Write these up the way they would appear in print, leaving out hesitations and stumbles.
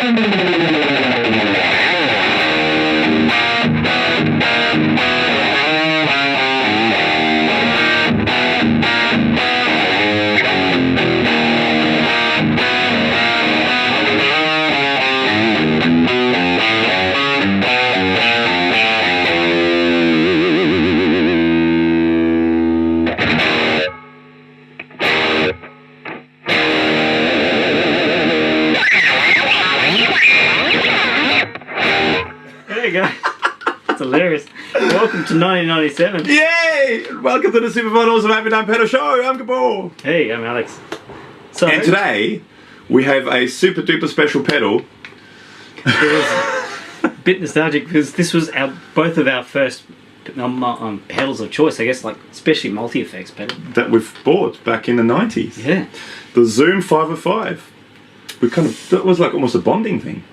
There you go. That's hilarious. Welcome to 1997. Yay! Welcome to the Supermodels of Happy Done Pedal Show. I'm Gabor. Hey, I'm Alex. So, And today we have a super duper special pedal. it was a bit nostalgic because this was both of our first pedals of choice, I guess, like especially multi-effects pedal. That we've bought back in the 90s. Yeah. The Zoom 505. That was like almost a bonding thing.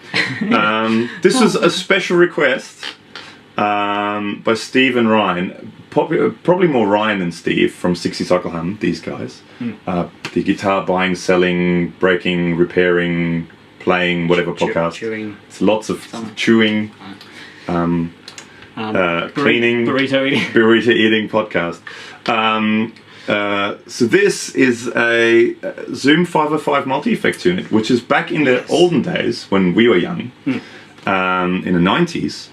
This was a special request by Steve and Ryan. Probably more Ryan than Steve from 60 Cycle Hum, these guys. The guitar buying, selling, breaking, repairing, playing, whatever podcast. Chewing. It's lots of chewing, cleaning, burrito eating podcast. So this is a Zoom 505 multi-effects unit, which is back in the olden days when we were young, in the 90s.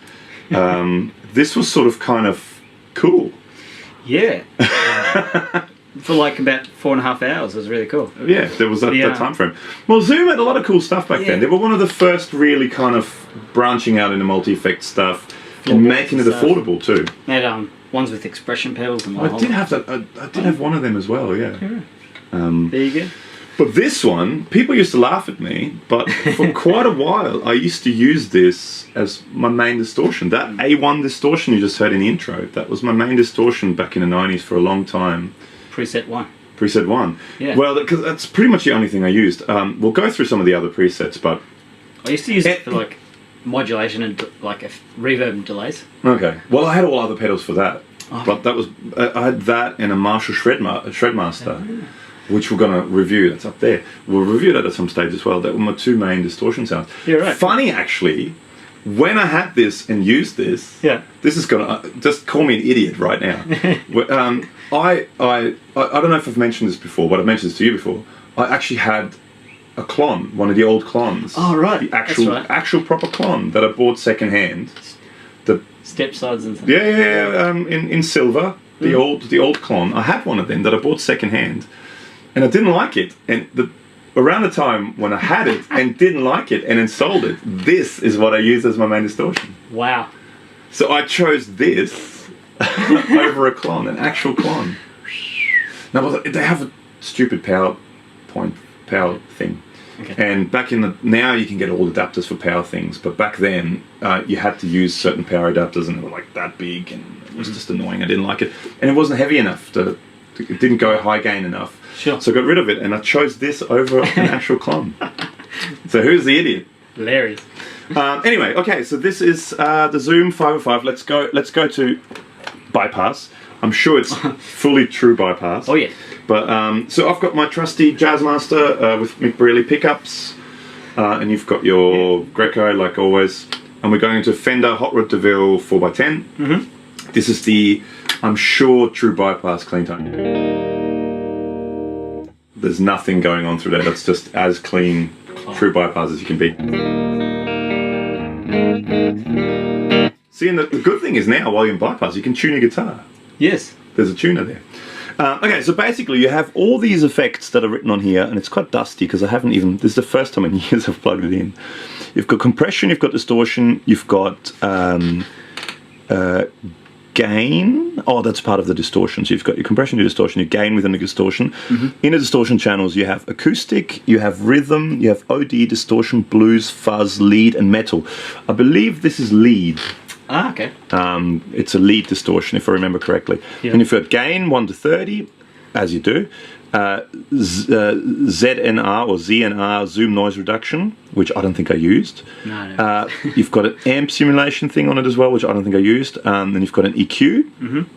This was sort of kind of cool. Yeah. For like about 4.5 hours. It was really cool. Yeah, there was that time frame. Well, Zoom had a lot of cool stuff back then. They were one of the first really kind of branching out into multi-effect stuff and making it affordable too. They had ones with expression pedals and I did have that. I did have one of them as well. Yeah. There you go. But this one, people used to laugh at me, but for quite a while, I used to use this as my main distortion. That A1 distortion you just heard in the intro, that was my main distortion back in the 90s for a long time. Preset 1. Preset 1. Yeah. Well, because that's pretty much the only thing I used. We'll go through some of the other presets, but... I used to use it for like modulation and like reverb and delays. Okay. Well, I had all other pedals for that. But that was... I had that and a Marshall Shredmaster. Which we're going to review. That's up there. We'll review that at some stage as well. That were my two main distortion sounds. Yeah, right. Funny, actually, when I had this and used this, this is going to... just call me an idiot right now. I don't know if I've mentioned this before, but I've mentioned this to you before. I actually had a Klon, one of the old Klons. Oh, right. The actual proper Klon that I bought secondhand. The step sides and stuff. Yeah. In silver, the old Klon. I had one of them that I bought secondhand. And I didn't like it, and around the time when I had it and didn't like it and then sold it, this is what I used as my main distortion. Wow. So I chose this over a Klon, an actual Klon. Now, they have a stupid power thing. Okay. And now you can get all adapters for power things, but back then you had to use certain power adapters and they were like that big and it was just annoying. I didn't like it. And it wasn't heavy enough, it didn't go high gain enough. Sure. So I got rid of it and I chose this over an actual Klon. So who's the idiot? Hilarious. Anyway, okay, so this is the Zoom 505. Let's go to bypass. I'm sure it's fully true bypass. Oh yeah. But so I've got my trusty Jazzmaster with McBrearley pickups, and you've got your Greco like always. And we're going into Fender Hot Rod DeVille 4x10. Mm-hmm. This is the, I'm sure, true bypass clean tone. There's nothing going on through there. That's just as clean, true bypass as you can be. See, and the good thing is now, while you're in bypass, you can tune your guitar. Yes. There's a tuner there. Okay, so basically you have all these effects that are written on here, and it's quite dusty because I haven't even, this is the first time in years I've plugged it in. You've got compression, you've got distortion, you've got gain. Oh, that's part of the distortion. So you've got your compression, your distortion, your gain within the distortion. Mm-hmm. In the distortion channels, you have acoustic, you have rhythm, you have OD, distortion, blues, fuzz, lead, and metal. I believe this is lead. Ah, okay. It's a lead distortion, if I remember correctly. Yeah. And you've got gain 1 to 30, as you do. ZNR or ZNR, Zoom Noise Reduction, which I don't think I used. No. You've got an amp simulation thing on it as well, which I don't think I used. Then you've got an EQ.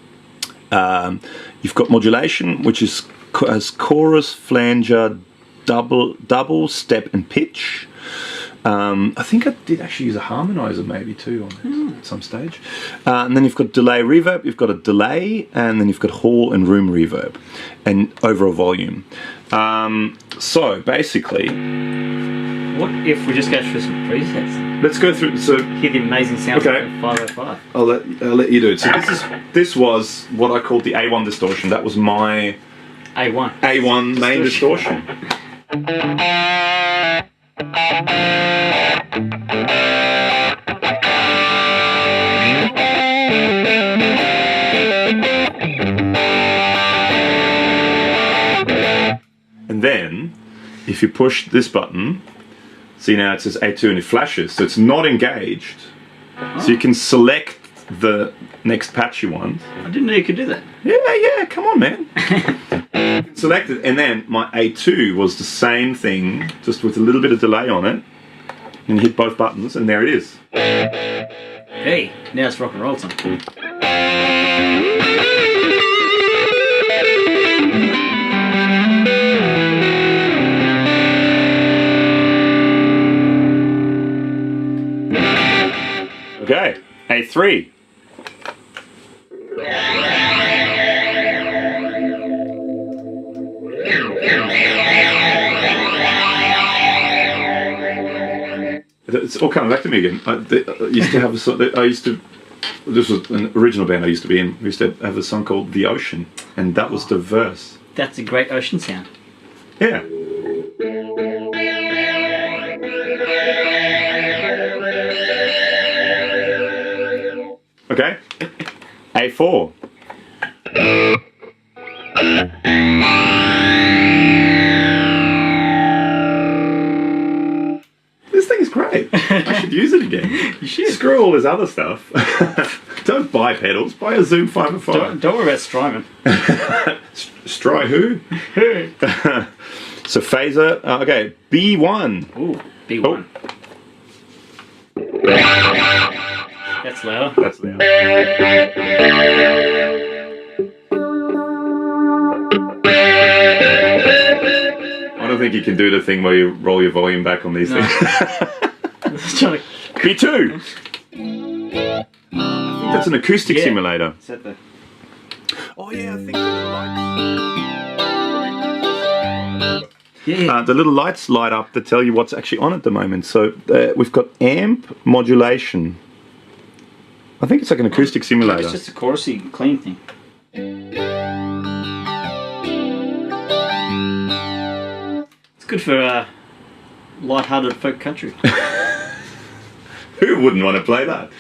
Mm-hmm. You've got modulation, which has chorus, flanger, double, step, and pitch. I think I did actually use a harmonizer maybe too on it at some stage. And then you've got delay reverb, you've got a delay, and then you've got hall and room reverb, and overall volume. So basically, What if we just go through some presets? let's go through. So Hear the amazing sounds Okay. of 505. I'll let you do it. So this was what I called the A1 distortion. That was my A1. A1 main distortion. And then, if you push this button, see now it says A2 and it flashes, so it's not engaged. So you can select the next patch you want. I didn't know you could do that. Yeah, come on, man. Select it, and then my A2 was the same thing, just with a little bit of delay on it. And hit both buttons, and there it is. Hey, now it's rock and roll time. Okay, A3. It's all coming back to me again. I used to have a song. This was an original band I used to be in. We used to have a song called "The Ocean," and that was the verse. That's a great ocean sound. Yeah. Okay. A4. This thing is great. I should use it again. You should. Screw all this other stuff. Don't buy pedals. Buy a Zoom 505. Don't worry about Strymon. Stry who? So phaser. Okay. B1. Ooh, B1. That's louder. That's loud. I don't think you can do the thing where you roll your volume back on these No. things. Let's try to B2. That's an acoustic Yeah. simulator. set the... Oh yeah, I think the little lights. Yeah. The little lights light up that tell you what's actually on at the moment. So we've got amp modulation. I think it's like an acoustic simulator. It's just a chorusy, clean thing. It's good for light-hearted folk country. Who wouldn't want to play that?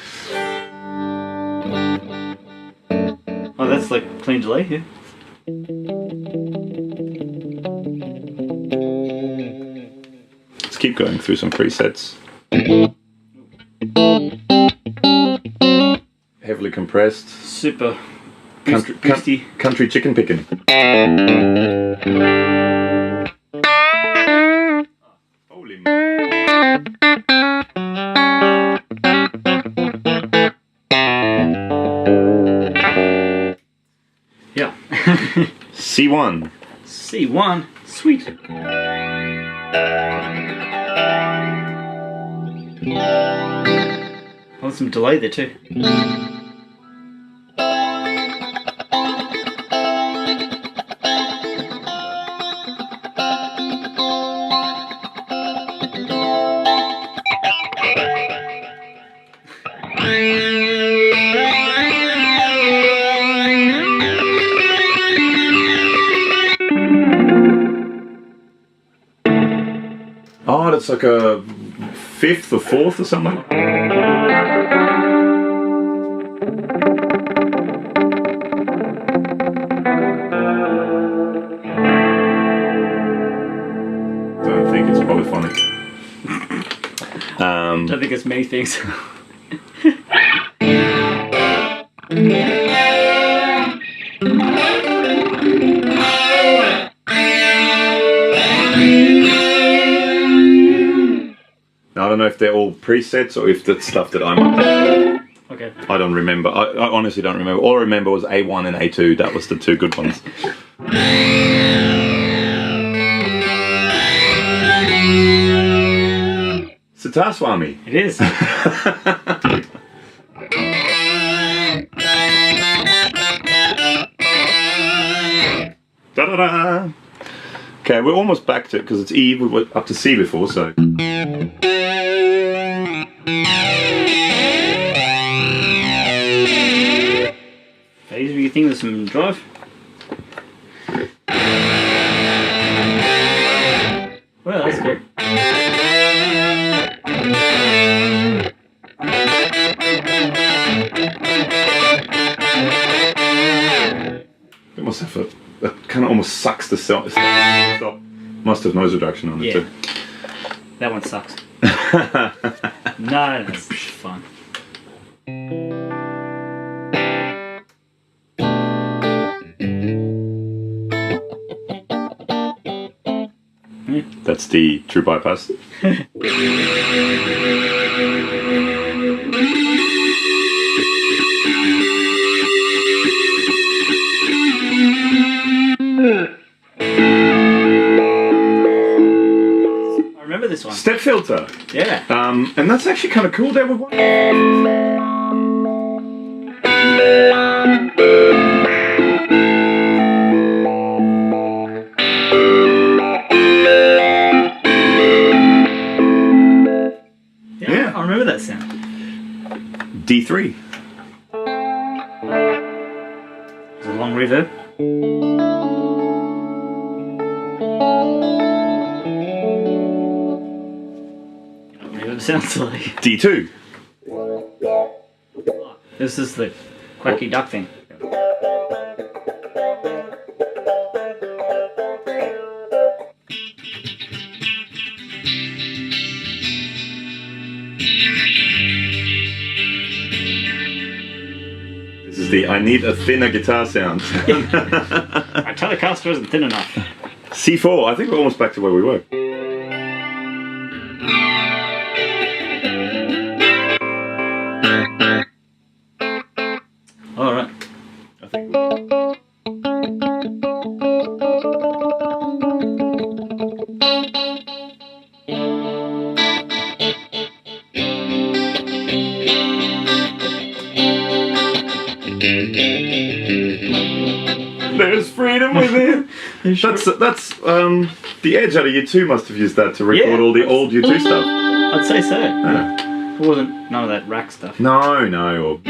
Oh, that's like clean delay here. Let's keep going through some presets. Heavily compressed. Super Country, boosty. country chicken picking. Holy Yeah. C1. C1. Sweet. Oh, some delay there too. Oh, that's like a fifth or fourth or something. Don't think it's polyphonic. I think it's many things. I don't know if they're all presets or if that's stuff that I'm. Okay. I don't remember. I honestly don't remember. All I remember was A1 and A2. That was the two good ones. Sitar Swami. It is. Da-da-da. Okay, we're almost back to it because it's E. We were up to C before, so. Phase, do you think there's some drive? Well, that's good. It must have a. That kind of almost sucks the stop. Must have noise reduction on it too. That one sucks. No, that's fine. That's the true bypass. I remember this one. Step filter. Yeah. And that's actually kind of cool there with one. Yeah, I remember that sound. D3. It's a long reverb. Reverb sounds like. D2. This is the quacky duck thing. This is the I need a thinner guitar sound. My Telecaster isn't thin enough. C4. I think we're almost back to where we were. Alright. I think. There's freedom within. That's the Edge out of U2 must have used that to record all the old U2 stuff. I'd say so. Yeah. It wasn't none of that rack stuff. No. Or...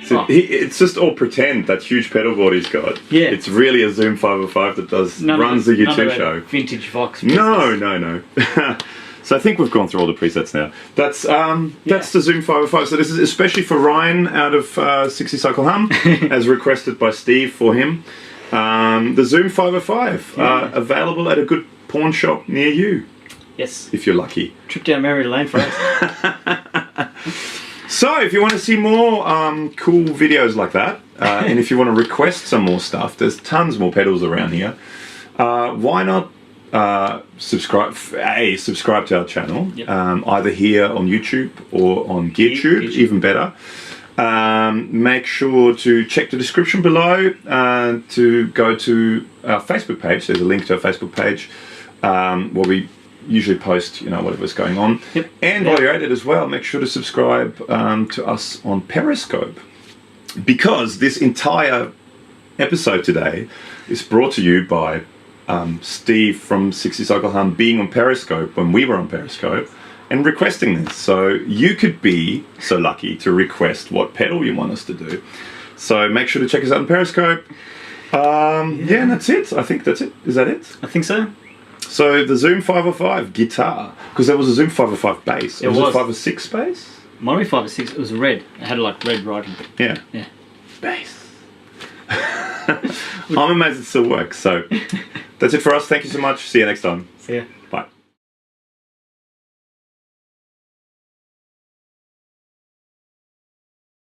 So it's just all pretend, that huge pedal board he's got. Yeah. It's really a Zoom 505 that runs the none of U2 that show. Vintage Vox. No. So I think we've gone through all the presets now. That's the Zoom 505. So this is especially for Ryan out of 60 Cycle Hum, as requested by Steve for him. The Zoom 505, available at a good pawn shop near you, Yes. if you're lucky. Trip down memory lane for us. So if you want to see more cool videos like that, and if you want to request some more stuff, there's tons more pedals around here. Why not subscribe to our channel, Yep. either here on YouTube or on GearTube, even better. Make sure to check the description below to go to our Facebook page. There's a link to our Facebook page where we usually post, whatever's going on. Yep. And while you're at it as well, make sure to subscribe to us on Periscope, because this entire episode today is brought to you by Steve from 60 Cycle Hum being on Periscope when we were on Periscope and requesting this. So you could be so lucky to request what pedal you want us to do. So make sure to check us out on Periscope. And that's it. I think that's it. Is that it? I think so. So the Zoom 505 guitar, because there was a Zoom 505 bass. It was was. a 506 bass? Might be 5 or 6. It was red. It had like red writing. Yeah. Yeah. Bass. I'm amazed it still works. So that's it for us. Thank you so much. See you next time. See ya.